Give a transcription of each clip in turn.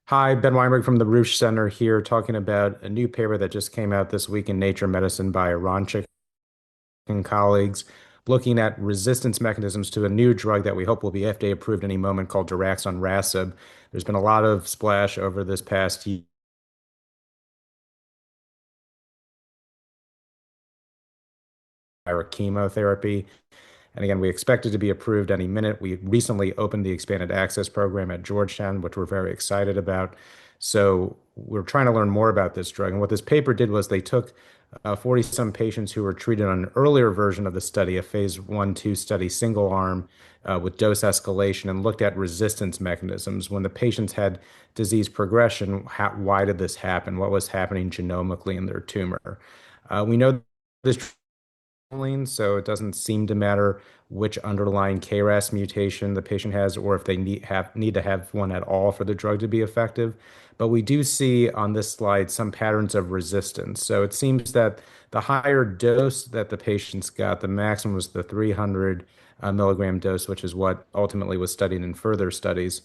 Hi, Ben Weinberg from the Roosh Center here talking about a new paper that just came out this week in Nature Medicine by Aronchik and colleagues, looking at resistance mechanisms to a new drug that we hope will be FDA approved any moment called daraxonrasib. There's been a lot of splash over this past year chemotherapy. And again, we expect it to be approved any minute. We recently opened the expanded access program at Georgetown, which we're very excited about. So we're trying to learn more about this drug. And what this paper did was they took 40 some patients who were treated on an earlier version of the study, a phase 1/2 study, single arm with dose escalation, and looked at resistance mechanisms. When the patients had disease progression, why did this happen? What was happening genomically in their tumor? We know this so it doesn't seem to matter which underlying KRAS mutation the patient has or if they need to have one at all for the drug to be effective. But we do see on this slide some patterns of resistance. So it seems that the higher dose that the patients got, the maximum was the 300 milligram dose, which is what ultimately was studied in further studies,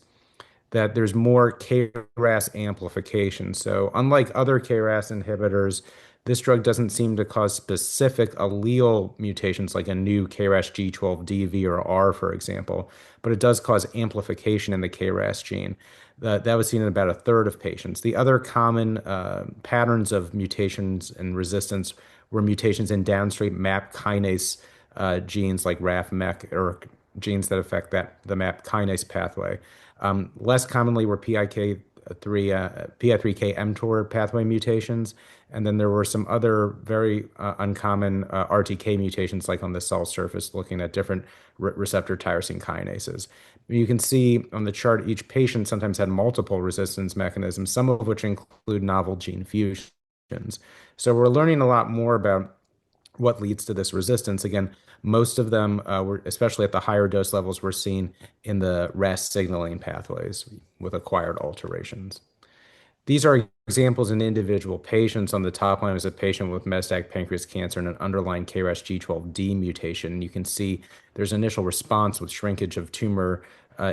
that there's more KRAS amplification. So, unlike other KRAS inhibitors, this drug doesn't seem to cause specific allele mutations like a new KRAS G12D, V, or R, for example, but it does cause amplification in the KRAS gene. That was seen in about a third of patients. The other common patterns of mutations and resistance were mutations in downstream MAP kinase genes like RAF, MEK, or genes that affect the MAP kinase pathway. Less commonly were PI3K mTOR pathway mutations, and then there were some other very uncommon RTK mutations, like on the cell surface, looking at different receptor tyrosine kinases. You can see on the chart each patient sometimes had multiple resistance mechanisms, some of which include novel gene fusions. So we're learning a lot more about what leads to this resistance. Again, most of them were, especially at the higher dose levels, were seen in the RAS signaling pathways with acquired alterations. These are examples in individual patients. On the top line is a patient with metastatic pancreas cancer and an underlying KRAS G12D mutation. You can see there's initial response with shrinkage of tumor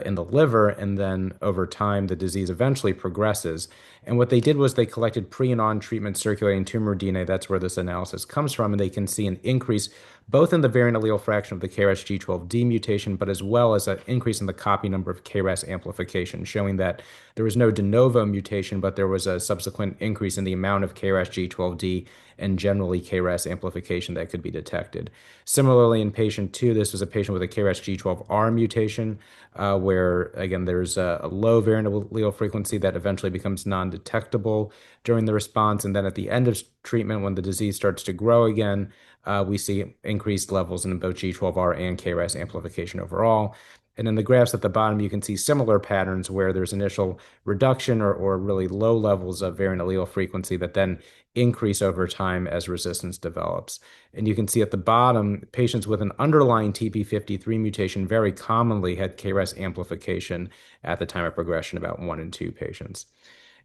in the liver, and then over time, the disease eventually progresses. And what they did was they collected pre and on treatment circulating tumor DNA. That's where this analysis comes from. And they can see an increase both in the variant allele fraction of the KRAS G12D mutation, but as well as an increase in the copy number of KRAS amplification, showing that there was no de novo mutation, but there was a subsequent increase in the amount of KRAS G12D and generally KRAS amplification that could be detected. Similarly, in patient two, this was a patient with a KRAS G12R mutation, where again there's a low variant allele frequency that eventually becomes non-detectable during the response, and then at the end of treatment, when the disease starts to grow again, we see increased levels in both G12R and KRAS amplification overall. And in the graphs at the bottom, you can see similar patterns where there's initial reduction or really low levels of variant allele frequency that then increase over time as resistance develops. And you can see at the bottom, patients with an underlying TP53 mutation very commonly had KRAS amplification at the time of progression, about 1 in 2 patients.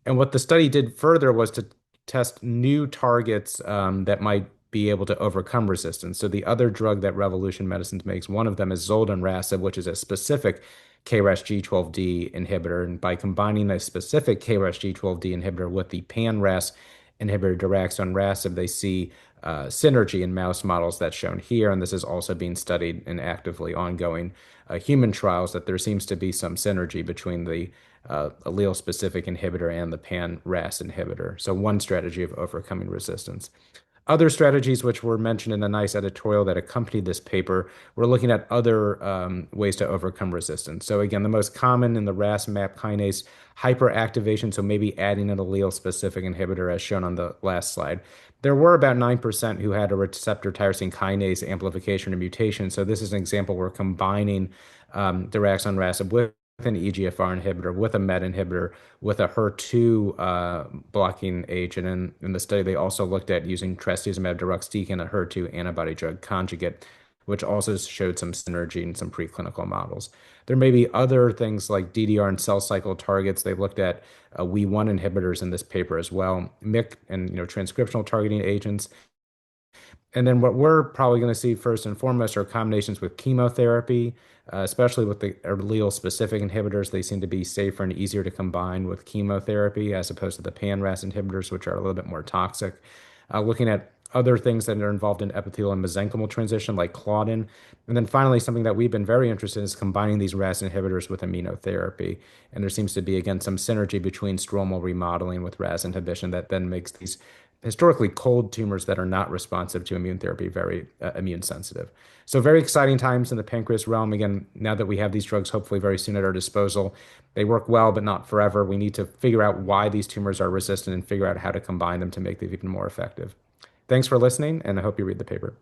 And what the study did further was to test new targets that might be able to overcome resistance. So the other drug that Revolution Medicines makes, one of them is zoldonrasib, which is a specific KRAS G12D inhibitor. And by combining a specific KRAS G12D inhibitor with the pan-RAS inhibitor daraxonrasib, they see synergy in mouse models that's shown here. And this is also being studied in actively ongoing human trials, that there seems to be some synergy between the allele-specific inhibitor and the pan-RAS inhibitor. So one strategy of overcoming resistance. Other strategies, which were mentioned in a nice editorial that accompanied this paper, were looking at other ways to overcome resistance. So again, the most common in the RAS MAP kinase hyperactivation, so maybe adding an allele-specific inhibitor as shown on the last slide. There were about 9% who had a receptor tyrosine kinase amplification or mutation. So this is an example where combining daraxonrasib with an EGFR inhibitor, with a MET inhibitor, with a HER2 blocking agent. And in the study, they also looked at using trastuzumab deruxtecan, a HER2 antibody drug conjugate, which also showed some synergy in some preclinical models. There may be other things like DDR and cell cycle targets. They looked at WEE1 inhibitors in this paper as well, MYC and transcriptional targeting agents. And then what we're probably going to see first and foremost are combinations with chemotherapy, especially with the allele-specific inhibitors. They seem to be safer and easier to combine with chemotherapy as opposed to the pan-RAS inhibitors, which are a little bit more toxic. Looking at other things that are involved in epithelial and mesenchymal transition, like claudin. And then finally, something that we've been very interested in is combining these RAS inhibitors with immunotherapy. And there seems to be, again, some synergy between stromal remodeling with RAS inhibition that then makes these historically cold tumors that are not responsive to immune therapy very immune sensitive. So very exciting times in the pancreas realm. Again, now that we have these drugs hopefully very soon at our disposal, they work well, but not forever. We need to figure out why these tumors are resistant and figure out how to combine them to make them even more effective. Thanks for listening, and I hope you read the paper.